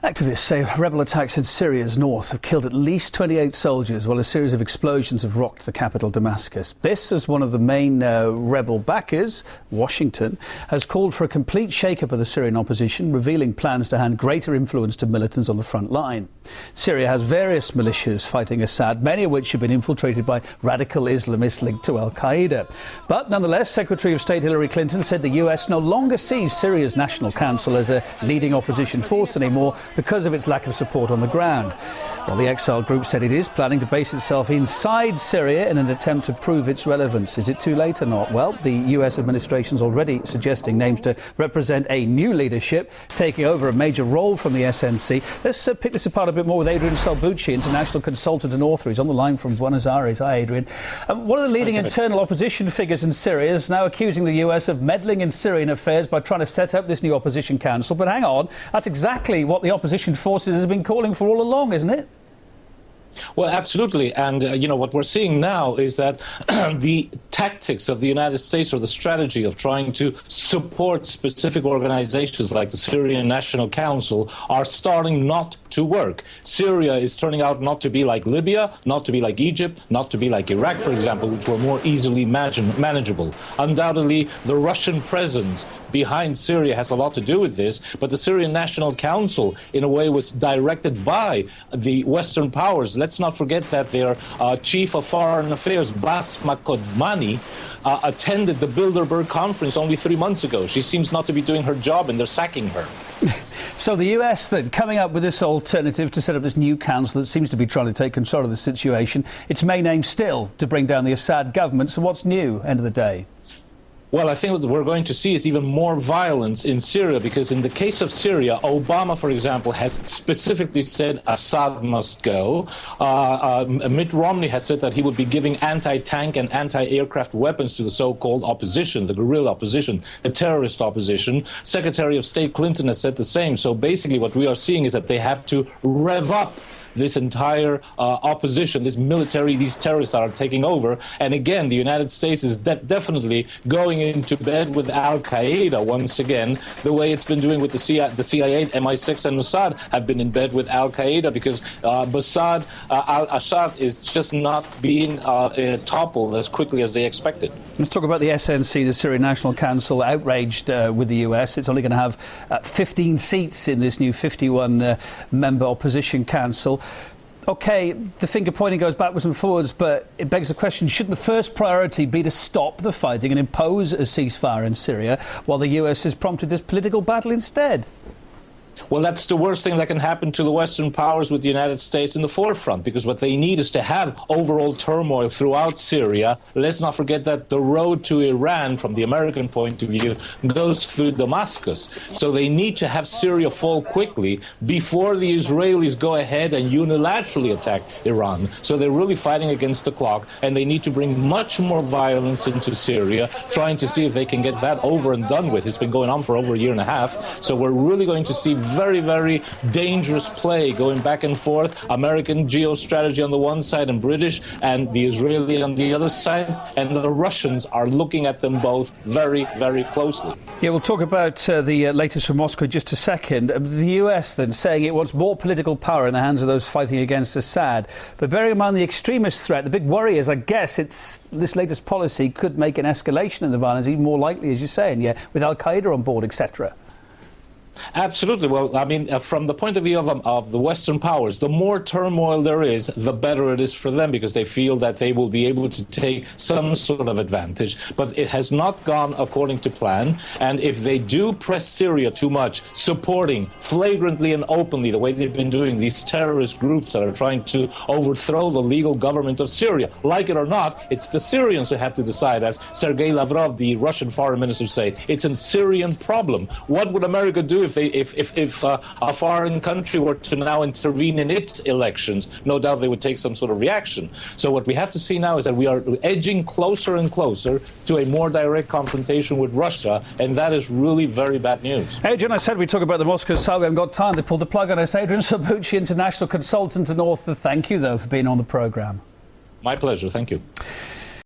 Activists say rebel attacks in Syria's north have killed at least 28 soldiers, while a series of explosions have rocked the capital, Damascus. This, as one of the main rebel backers, Washington, has called for a complete shake-up of the Syrian opposition, revealing plans to hand greater influence to militants on the front line. Syria has various militias fighting Assad, many of which have been infiltrated by radical Islamists linked to al-Qaeda. But nonetheless, Secretary of State Hillary Clinton said the US no longer sees Syria's National Council as a leading opposition force anymore because of its lack of support on the ground. Well, the exile group said it is planning to base itself inside Syria in an attempt to prove its relevance. Is it too late or not? Well, the US administration is already suggesting names to represent a new leadership, taking over a major role from the SNC. Let's pick this apart a bit more with Adrian Salbucci, international consultant and author. He's on the line from Buenos Aires. Hi, Adrian. One of the leading internal opposition figures in Syria is now accusing the US of meddling in Syrian affairs by trying to set up this new opposition council. But hang on, that's exactly what the opposition forces have been calling for all along, isn't it? Well, absolutely. And, you know, what we're seeing now is that the tactics of the United States, or the strategy of trying to support specific organizations like the Syrian National Council, are starting not to work. Syria is turning out not to be like Libya, not to be like Egypt, not to be like Iraq, for example, which were more easily manageable. Undoubtedly, the Russian presence behind Syria has a lot to do with this, but the Syrian National Council, in a way, was directed by the Western powers. Let's not forget that their chief of foreign affairs, Basma Kodmani, attended the Bilderberg conference only 3 months ago. She seems not to be doing her job, and they're sacking her. So the US then coming up with this alternative to set up this new council that seems to be trying to take control of the situation. Its main aim still to bring down the Assad government. So what's new, end of the day? Well, I think what we're going to see is even more violence in Syria, because in the case of Syria, Obama, for example, has specifically said Assad must go. Mitt Romney has said that he would be giving anti-tank and anti-aircraft weapons to the so-called opposition, the guerrilla opposition, the terrorist opposition. Secretary of State Clinton has said the same. So basically what we are seeing is that they have to rev up this entire opposition, this military, these terrorists that are taking over. And again, the United States is definitely going into bed with al-Qaeda once again, the way it's been doing with the CIA, MI6 and Mossad have been in bed with al-Qaeda, because al-Assad is just not being toppled as quickly as they expected. Let's talk about the SNC, the Syrian National Council, outraged with the US. It's only going to have 15 seats in this new 51-member opposition council. OK, the finger pointing goes backwards and forwards, but it begs the question, shouldn't the first priority be to stop the fighting and impose a ceasefire in Syria, while the US has prompted this political battle instead? Well, that's the worst thing that can happen to the Western powers, with the United States in the forefront, because what they need is to have overall turmoil throughout Syria. Let's not forget that the road to Iran, from the American point of view, goes through Damascus. So they need to have Syria fall quickly before the Israelis go ahead and unilaterally attack Iran. So they're really fighting against the clock, and they need to bring much more violence into Syria, trying to see if they can get that over and done with. It's been going on for over a year and a half. So we're really going to see very, very dangerous play going back and forth. American geostrategy on the one side and British, and the Israeli on the other side. And the Russians are looking at them both very, very closely. Yeah, we'll talk about the latest from Moscow in just a second. The US then saying it wants more political power in the hands of those fighting against Assad. But bearing in mind the extremist threat, the big worry is, I guess, this latest policy could make an escalation in the violence even more likely, as you say, and yeah, with al-Qaeda on board, etc. Absolutely. Well, I mean, from the point of view of the Western powers, the more turmoil there is, the better it is for them, because they feel that they will be able to take some sort of advantage. But it has not gone according to plan. And if they do press Syria too much, supporting flagrantly and openly, the way they've been doing, these terrorist groups that are trying to overthrow the legal government of Syria, like it or not, it's the Syrians who have to decide. As Sergei Lavrov, the Russian foreign minister, say, it's a Syrian problem. What would America do if a foreign country were to now intervene in its elections? No doubt they would take some sort of reaction. So what we have to see now is that we are edging closer and closer to a more direct confrontation with Russia, and that is really very bad news. Adrian, I said we'd talk about the Moscow saga. We haven't got time to pull the plug on us. Adrian Salbucci, international consultant and author, thank you, though, for being on the programme. My pleasure. Thank you.